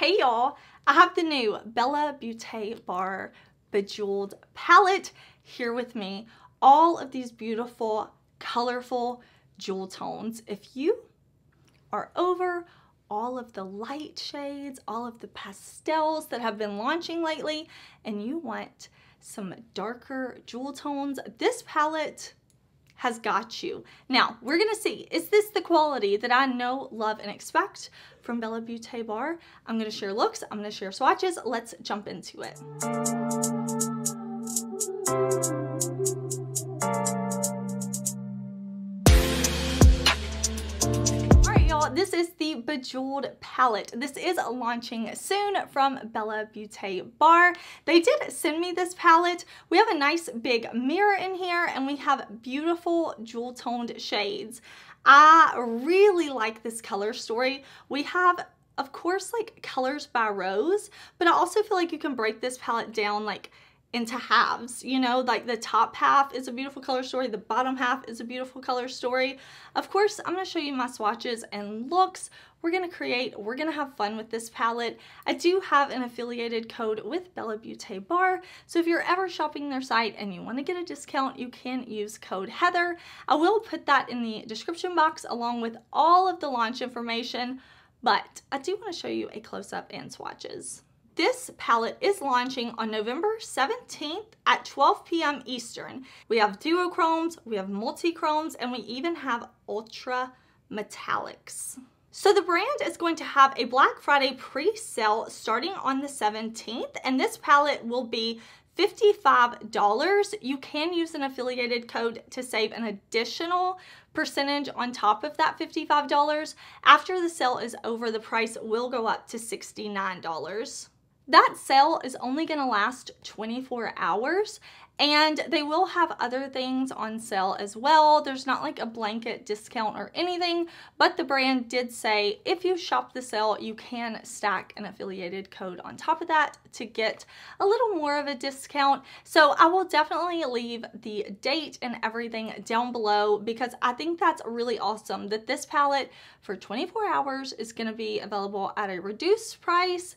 Hey y'all, I have the new Bella Beauté Bar Bejeweled palette here with me. All of these beautiful, colorful jewel tones. If you are over all of the light shades, all of the pastels that have been launching lately, and you want some darker jewel tones, this palette has got you. Now, we're gonna see, is this the quality that I know, love, and expect from Bella Beauté Bar? I'm gonna share looks, I'm gonna share swatches. Let's jump into it. This is the Bejeweled palette. This is launching soon from Bella Beauté Bar. They did send me this palette. We have a nice big mirror in here and we have beautiful jewel toned shades. I really like this color story. We have, of course, like Colors by Rose, but I also feel like you can break this palette down like into halves, you know, like the top half is a beautiful color story, the bottom half is a beautiful color story. Of course, I'm going to show you my swatches and looks. We're going to have fun with this palette. I do have an affiliated code with Bella Beauté Bar, so if you're ever shopping their site and you want to get a discount, you can use code Heather. I will put that in the description box along with all of the launch information, but I do want to show you a close-up and swatches. This palette is launching on November 17th at 12 p.m. Eastern. We have duochromes, we have multi-chromes, and we even have ultra metallics. So the brand is going to have a Black Friday pre-sale starting on the 17th, and this palette will be $55. You can use an affiliated code to save an additional percentage on top of that $55. After the sale is over, the price will go up to $69. That sale is only going to last 24 hours and they will have other things on sale as well. There's not like a blanket discount or anything, but the brand did say if you shop the sale, you can stack an affiliated code on top of that to get a little more of a discount. So I will definitely leave the date and everything down below because I think that's really awesome that this palette for 24 hours is going to be available at a reduced price,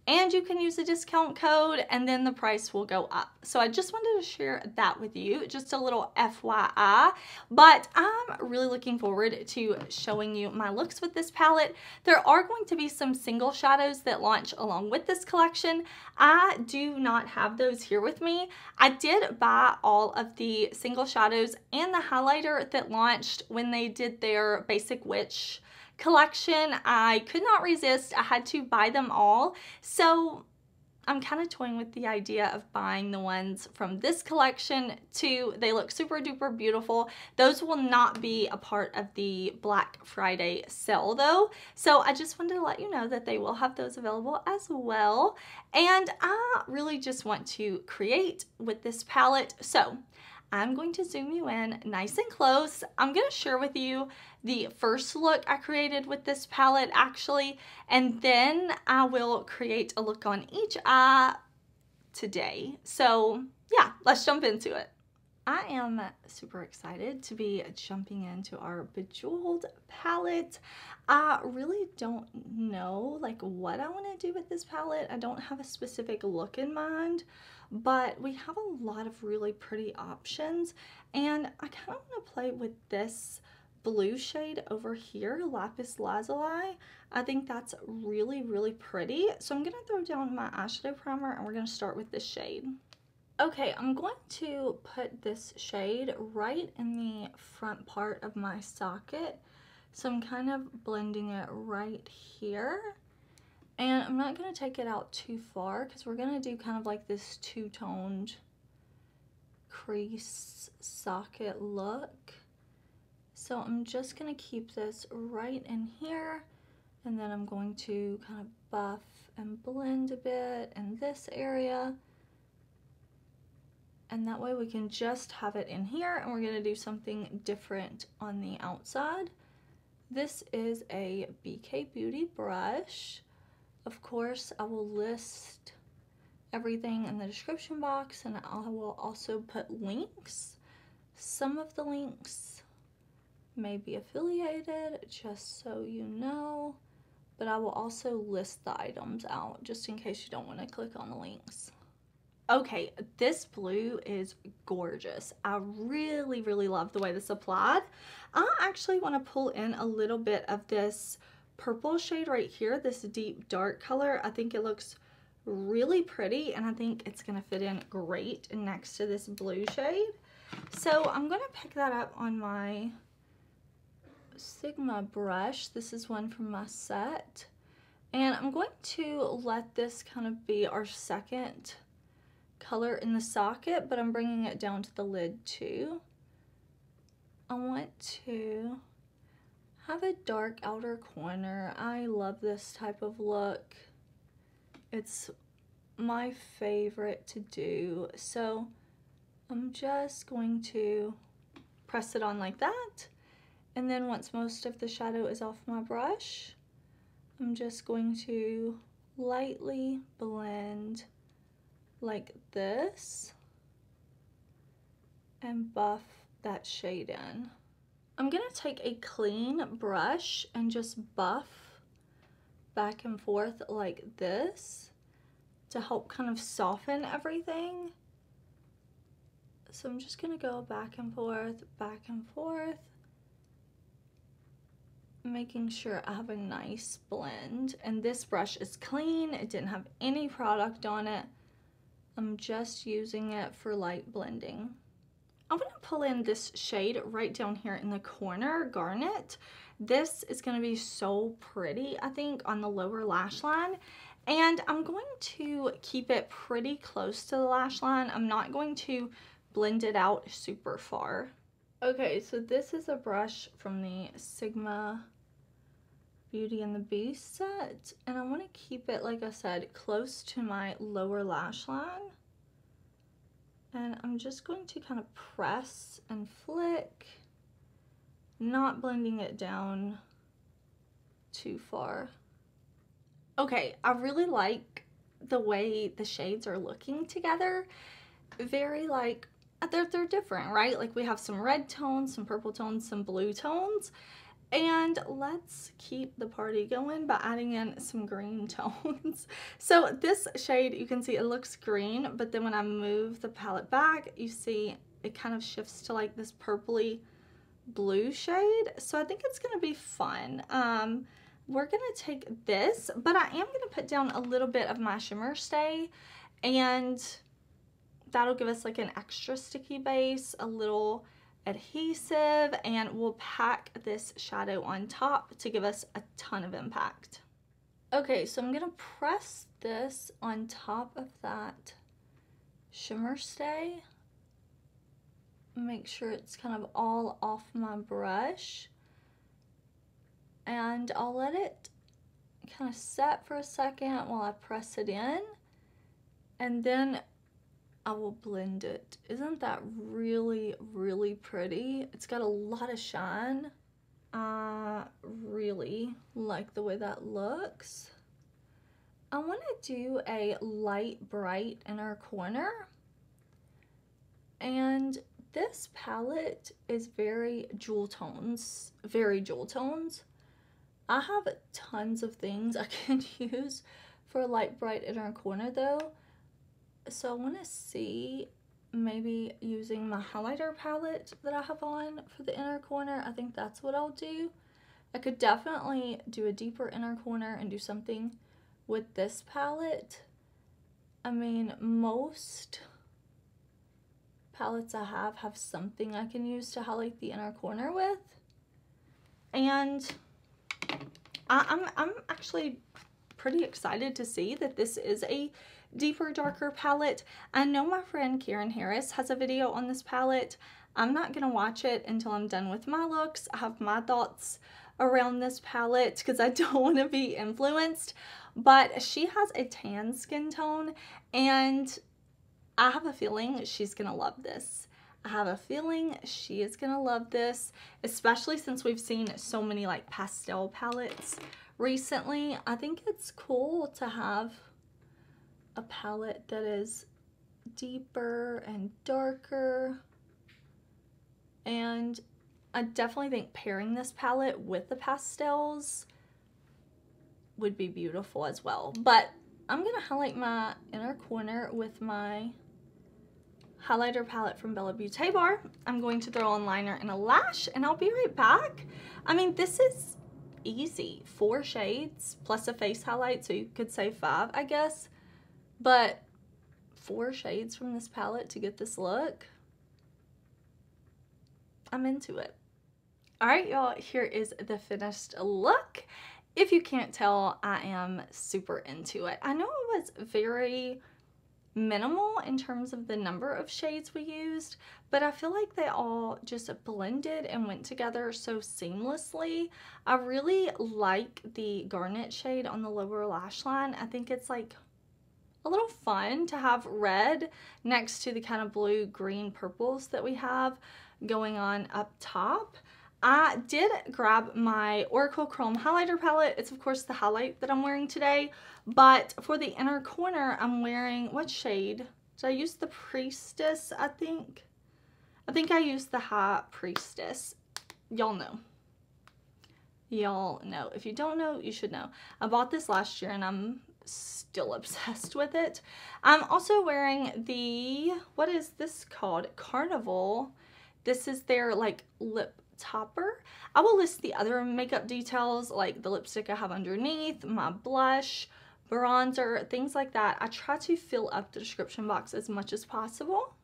and you can use a discount code and then the price will go up. So I just wanted to share that with you, just a little FYI. But I'm really looking forward to showing you my looks with this palette. There are going to be some single shadows that launch along with this collection. I do not have those here with me. I did buy all of the single shadows and the highlighter that launched when they did their Basic Witch collection. I could not resist. I had to buy them all. So I'm kind of toying with the idea of buying the ones from this collection too. They look super duper beautiful. Those will not be a part of the Black Friday sale though. So I just wanted to let you know that they will have those available as well. And I really just want to create with this palette. So I'm going to zoom you in nice and close. I'm going to share with you the first look I created with this palette actually, and then I will create a look on each eye today. So yeah, let's jump into it. I am super excited to be jumping into our Bejeweled palette. I really don't know like what I want to do with this palette. I don't have a specific look in mind, but we have a lot of really pretty options, and I kind of want to play with this blue shade over here, Lapis Lazuli. I think that's really, really pretty. So I'm going to throw down my eyeshadow primer and we're going to start with this shade. Okay, I'm going to put this shade right in the front part of my socket. So I'm kind of blending it right here. And I'm not going to take it out too far because we're going to do kind of like this two-toned crease socket look. So I'm just going to keep this right in here, and then I'm going to kind of buff and blend a bit in this area. And that way we can just have it in here, and we're going to do something different on the outside. This is a BK Beauty brush. Of course, I will list everything in the description box, and I will also put links. Some of the links may be affiliated, just so you know, but I will also list the items out just in case you don't want to click on the links. Okay, this blue is gorgeous. I really, really love the way this applied. I actually want to pull in a little bit of this purple shade right here, this deep dark color. I think it looks really pretty, and I think it's going to fit in great next to this blue shade. So I'm going to pick that up on my Sigma brush. This is one from my set. And I'm going to let this kind of be our second color in the socket, but I'm bringing it down to the lid too. I want to have a dark outer corner. I love this type of look. It's my favorite to do. So I'm just going to press it on like that. And then once most of the shadow is off my brush, I'm just going to lightly blend like this and buff that shade in. I'm gonna take a clean brush and just buff back and forth like this to help kind of soften everything. So I'm just gonna go back and forth, making sure I have a nice blend. And this brush is clean, it didn't have any product on it. I'm just using it for light blending. I'm going to pull in this shade right down here in the corner, Garnet. This is going to be so pretty, I think, on the lower lash line. And I'm going to keep it pretty close to the lash line. I'm not going to blend it out super far. Okay, so this is a brush from the Sigma Beauty and the Beast set, and I want to keep it, like I said, close to my lower lash line. And I'm just going to kind of press and flick, not blending it down too far. Okay, I really like the way the shades are looking together. Very like, they're different, right? Like we have some red tones, some purple tones, some blue tones. And let's keep the party going by adding in some green tones. So this shade, you can see it looks green, but then when I move the palette back, you see it kind of shifts to like this purpley blue shade. So I think it's gonna be fun. We're gonna take this, but I am gonna put down a little bit of my Shimmer Stay, and that'll give us like an extra sticky base, a little adhesive, and we'll pack this shadow on top to give us a ton of impact. Okay, so I'm gonna press this on top of that Shimmer Stay. Make sure it's kind of all off my brush, and I'll let it kind of set for a second while I press it in, and then I will blend it. Isn't that really, really pretty? It's got a lot of shine. I really like the way that looks. I want to do a light, bright inner corner. And this palette is very jewel tones, I have tons of things I can use for a light, bright inner corner though. So I want to see maybe using my highlighter palette that I have on for the inner corner. I think that's what I'll do. I could definitely do a deeper inner corner and do something with this palette. I mean, most palettes I have something I can use to highlight the inner corner with. And I'm actually pretty excited to see that this is a deeper, darker palette. I know my friend Karen Harris has a video on this palette. I'm not gonna watch it until I'm done with my looks. I have my thoughts around this palette because I don't want to be influenced, but she has a tan skin tone, and I have a feeling she's gonna love this. I have a feeling she is gonna love this, especially since we've seen so many like pastel palettes recently. I think it's cool to have a palette that is deeper and darker, and I definitely think pairing this palette with the pastels would be beautiful as well. But I'm gonna highlight my inner corner with my highlighter palette from Bella Beauté Bar. I'm going to throw on liner and a lash, and I'll be right back. I mean, this is easy. 4 shades plus a face highlight, so you could say 5, I guess. But 4 shades from this palette to get this look, I'm into it. All right, y'all, here is the finished look. If you can't tell, I am super into it. I know it was very minimal in terms of the number of shades we used, but I feel like they all just blended and went together so seamlessly. I really like the garnet shade on the lower lash line. I think it's like a little fun to have red next to the kind of blue, green, purples that we have going on up top. I did grab my Oracle Chrome Highlighter Palette. It's of course the highlight that I'm wearing today, but for the inner corner, I'm wearing, what shade? Did I use the Priestess, I think? I think I used the High Priestess. Y'all know. Y'all know. If you don't know, you should know. I bought this last year and I'm still obsessed with it. I'm also wearing the, what is this called? Carnival. This is their like lip topper. I will list the other makeup details like the lipstick I have underneath, my blush, bronzer, things like that. I try to fill up the description box as much as possible.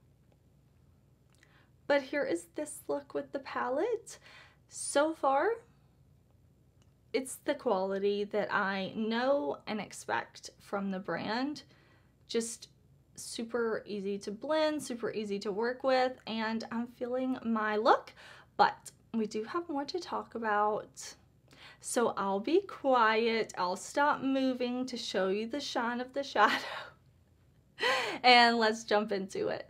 But here is this look with the palette. So far, it's the quality that I know and expect from the brand. Just super easy to blend, super easy to work with, and I'm feeling my look, but we do have more to talk about. So I'll be quiet, I'll stop moving to show you the shine of the shadow, and let's jump into it.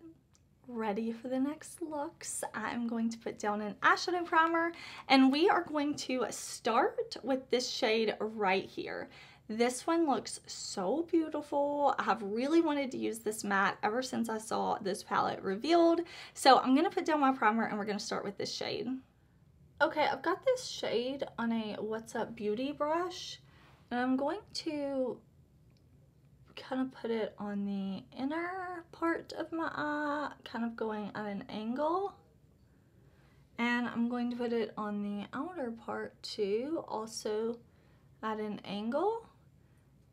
Ready for the next looks. I'm going to put down an eyeshadow primer, and we are going to start with this shade right here. This one looks so beautiful. I have really wanted to use this matte ever since I saw this palette revealed. So I'm gonna put down my primer and we're gonna start with this shade. Okay, I've got this shade on a What's Up Beauty brush, and I'm going to kind of put it on the inner part of my eye, kind of going at an angle. And I'm going to put it on the outer part too, also at an angle.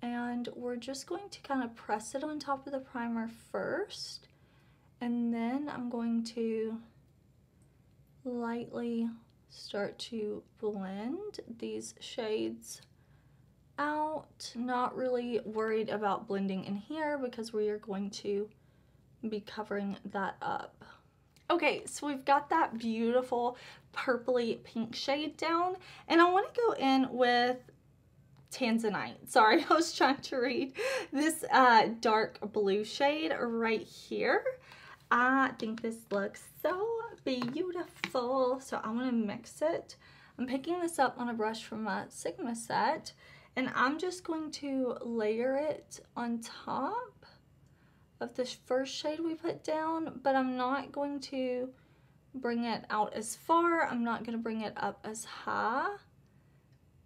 And we're just going to kind of press it on top of the primer first. And then I'm going to lightly start to blend these shades out. Not really worried about blending in here because we are going to be covering that up. Okay, so we've got that beautiful purpley pink shade down, and I want to go in with Tanzanite. Sorry, I was trying to read this dark blue shade right here. I think this looks so beautiful, so I want to mix it. I'm picking this up on a brush from my Sigma set, and I'm just going to layer it on top of this first shade we put down, but I'm not going to bring it out as far. I'm not going to bring it up as high.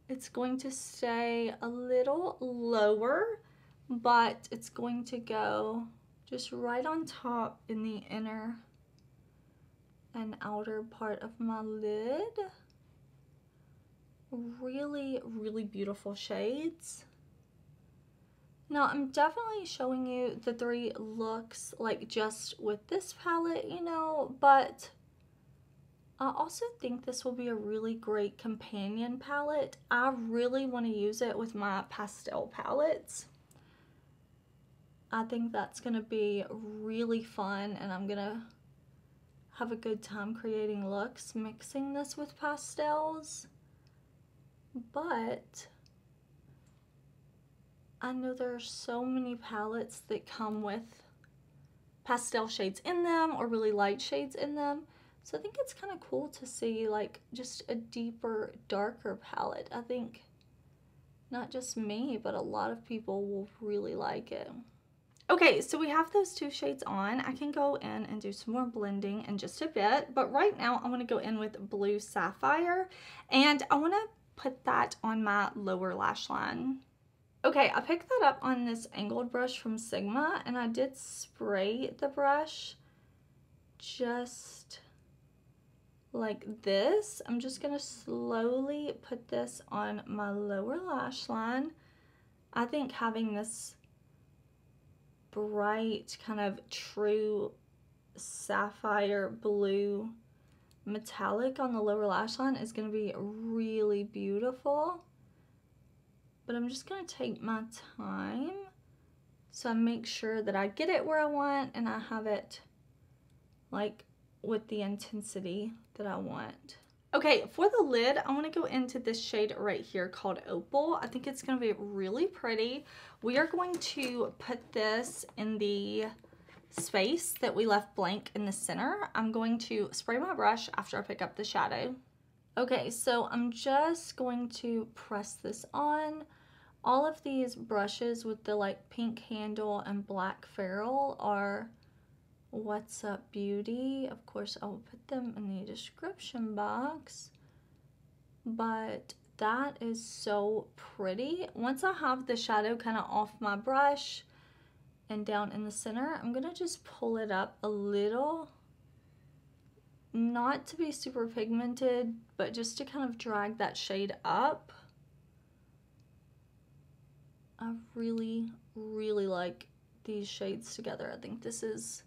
It's going to stay a little lower, but it's going to go just right on top in the inner and outer part of my lid. Really, really beautiful shades. Now, I'm definitely showing you the 3 looks like just with this palette, you know, but I also think this will be a really great companion palette. I really want to use it with my pastel palettes. I think that's going to be really fun, and I'm going to have a good time creating looks mixing this with pastels. But I know there are so many palettes that come with pastel shades in them or really light shades in them. So I think it's kind of cool to see like just a deeper, darker palette. I think not just me, but a lot of people will really like it. Okay, so we have those 2 shades on. I can go in and do some more blending in just a bit, but right now I want to go in with Blue Sapphire, and I want to put that on my lower lash line. Okay, I picked that up on this angled brush from Sigma, and I did spray the brush just like this. I'm just gonna slowly put this on my lower lash line. I think having this bright kind of true sapphire blue metallic on the lower lash line is gonna be really beautiful. But I'm just gonna take my time so I make sure that I get it where I want and I have it like with the intensity that I want. Okay, for the lid, I want to go into this shade right here called Opal. I think it's gonna be really pretty. We are going to put this in the space that we left blank in the center. I'm going to spray my brush after I pick up the shadow. Okay, so I'm just going to press this on. All of these brushes with the like pink handle and black ferrule are What's Up Beauty. Of course, I will put them in the description box. But that is so pretty. Once I have the shadow kind of off my brush and down in the center, I'm gonna just pull it up a little. Not to be super pigmented, but just to kind of drag that shade up. I really, really like these shades together. I think this is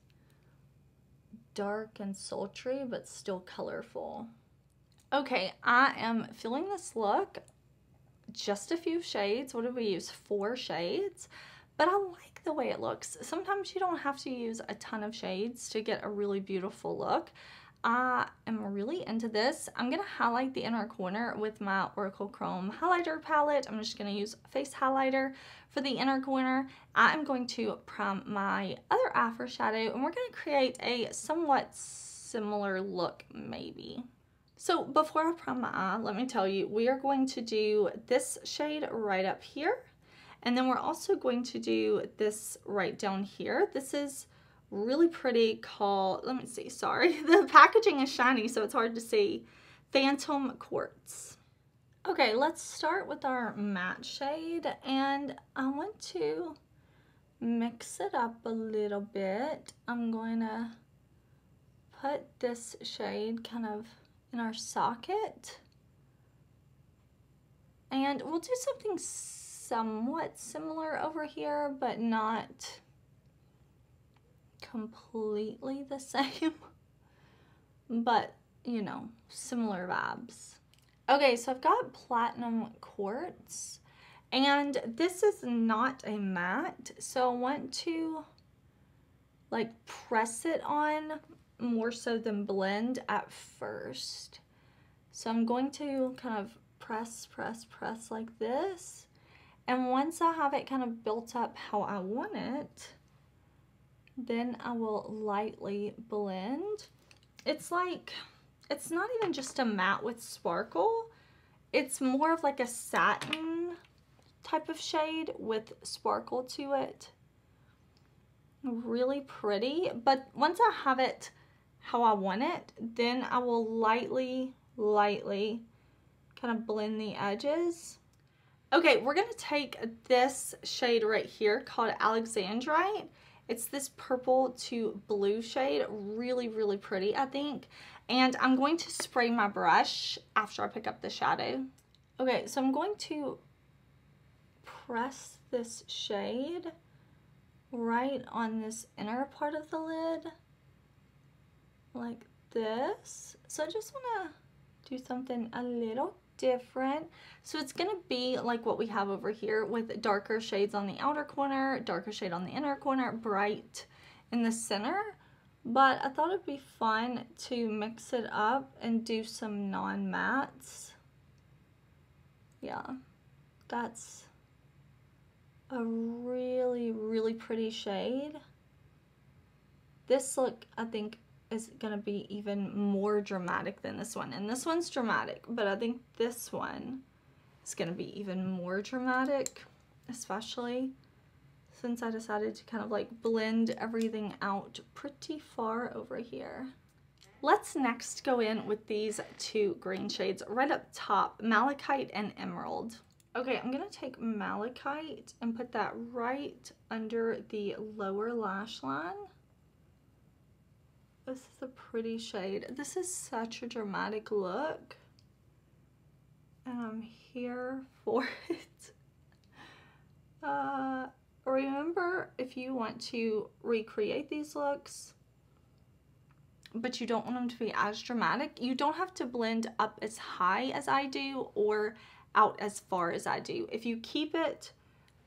dark and sultry, but still colorful. Okay, I am feeling this look. Just a few shades. What did we use? 4 shades. But I like the way it looks. Sometimes you don't have to use a ton of shades to get a really beautiful look. I am really into this. I'm going to highlight the inner corner with my Oracle Chrome highlighter palette. I'm just going to use face highlighter for the inner corner. I am going to prime my other eye for shadow, and we're going to create a somewhat similar look maybe. So before I prime my eye, let me tell you, we are going to do this shade right up here. And then we're also going to do this right down here. This is really pretty called, let me see, sorry. The packaging is shiny, so it's hard to see. Phantom Quartz. Okay, let's start with our matte shade. And I want to mix it up a little bit. I'm going to put this shade kind of in our socket. And we'll do something somewhat similar over here, but not completely the same. But, you know, similar vibes. Okay, so I've got Platinum Quartz. And this is not a matte, so I want to like press it on more so than blend at first. So I'm going to kind of press like this. And once I have it kind of built up how I want it, then I will lightly blend. It's like, it's not even just a matte with sparkle. It's more of like a satin type of shade with sparkle to it. Really pretty. But once I have it how I want it, then I will lightly kind of blend the edges. Okay, we're going to take this shade right here called Alexandrite. It's this purple to blue shade. Really, really pretty, I think. And I'm going to spray my brush after I pick up the shadow. Okay, so I'm going to press this shade right on this inner part of the lid, like this. So I just want to do something a little different. So it's going to be like what we have over here with darker shades on the outer corner, darker shade on the inner corner, bright in the center. But I thought it'd be fun to mix it up and do some non-mattes. Yeah, that's a really, really pretty shade. This look, I think, is gonna be even more dramatic than this one. And this one's dramatic, but I think this one is gonna be even more dramatic, especially since I decided to kind of like blend everything out pretty far over here. Let's next go in with these 2 green shades right up top, Malachite and Emerald. Okay, I'm gonna take Malachite and put that right under the lower lash line. This is a pretty shade. This is such a dramatic look, and I'm here for it. Remember, if you want to recreate these looks, but you don't want them to be as dramatic, you don't have to blend up as high as I do or out as far as I do. If you keep it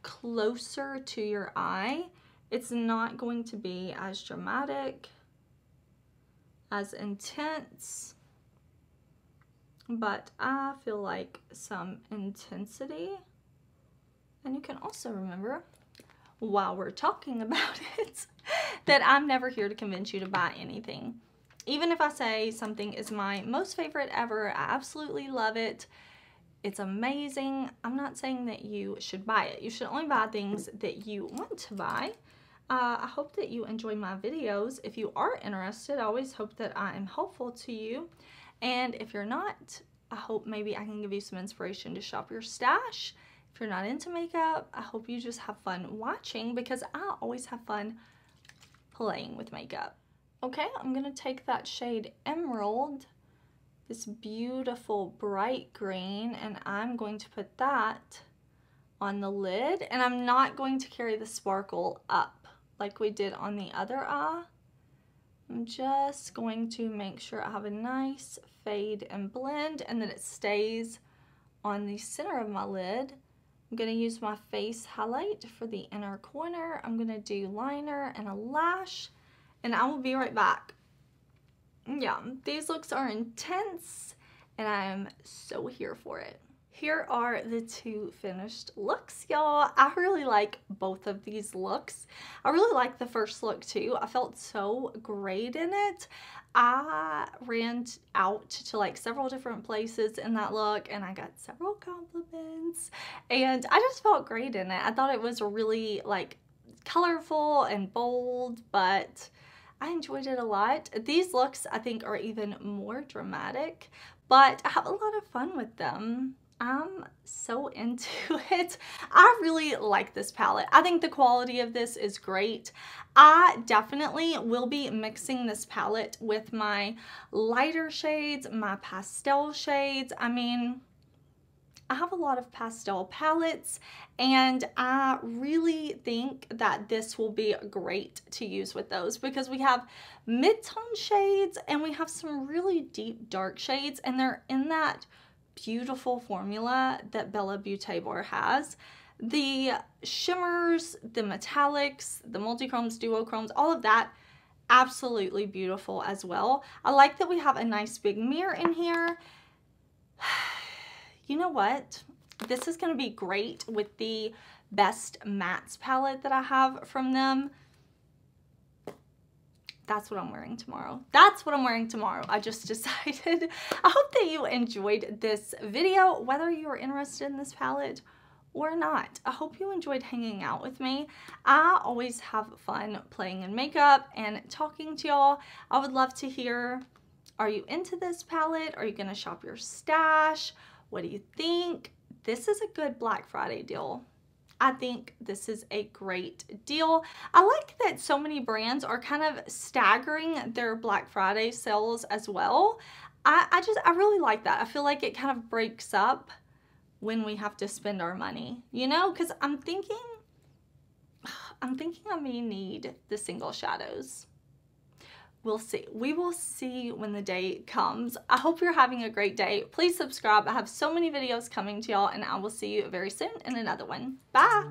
closer to your eye, it's not going to be as dramatic, as intense, but I feel like some intensity. And you can also remember, while we're talking about it, that I'm never here to convince you to buy anything. Even if I say something is my most favorite ever, I absolutely love it, it's amazing, I'm not saying that you should buy it. You should only buy things that you want to buy. I hope that you enjoy my videos. If you are interested, I always hope that I am helpful to you. And if you're not, I hope maybe I can give you some inspiration to shop your stash. If you're not into makeup, I hope you just have fun watching, because I always have fun playing with makeup. Okay, I'm gonna take that shade Emerald, this beautiful bright green, and I'm going to put that on the lid, and I'm not going to carry the sparkle up like we did on the other eye. I'm just going to make sure I have a nice fade and blend, and that it stays on the center of my lid. I'm going to use my face highlight for the inner corner. I'm going to do liner and a lash, and I will be right back. Yeah, these looks are intense, and I am so here for it. Here are the two finished looks, y'all. I really like both of these looks. I really like the first look too. I felt so great in it. I ran out to like several different places in that look, and I got several compliments, and I just felt great in it. I thought it was really like colorful and bold, but I enjoyed it a lot. These looks I think are even more dramatic, but I have a lot of fun with them. I'm so into it. I really like this palette. I think the quality of this is great. I definitely will be mixing this palette with my lighter shades, my pastel shades. I mean, I have a lot of pastel palettes, and I really think that this will be great to use with those, because we have mid-tone shades and we have some really deep dark shades, and they're in that beautiful formula that Bella Beauté Bar has. The shimmers, the metallics, the multichromes, duochromes, all of that, absolutely beautiful as well. I like that we have a nice big mirror in here. You know what? This is going to be great with the Best Mattes palette that I have from them. That's what I'm wearing tomorrow. That's what I'm wearing tomorrow. I just decided. I hope that you enjoyed this video, whether you are interested in this palette or not. I hope you enjoyed hanging out with me. I always have fun playing in makeup and talking to y'all. I would love to hear, are you into this palette? Are you gonna shop your stash? What do you think? This is a good Black Friday deal. I think this is a great deal. I like that so many brands are kind of staggering their Black Friday sales as well. I really like that. I feel like it kind of breaks up when we have to spend our money, you know, because I'm thinking I may need the single shadows. We'll see. We will see when the day comes. I hope you're having a great day. Please subscribe. I have so many videos coming to y'all, and I will see you very soon in another one. Bye!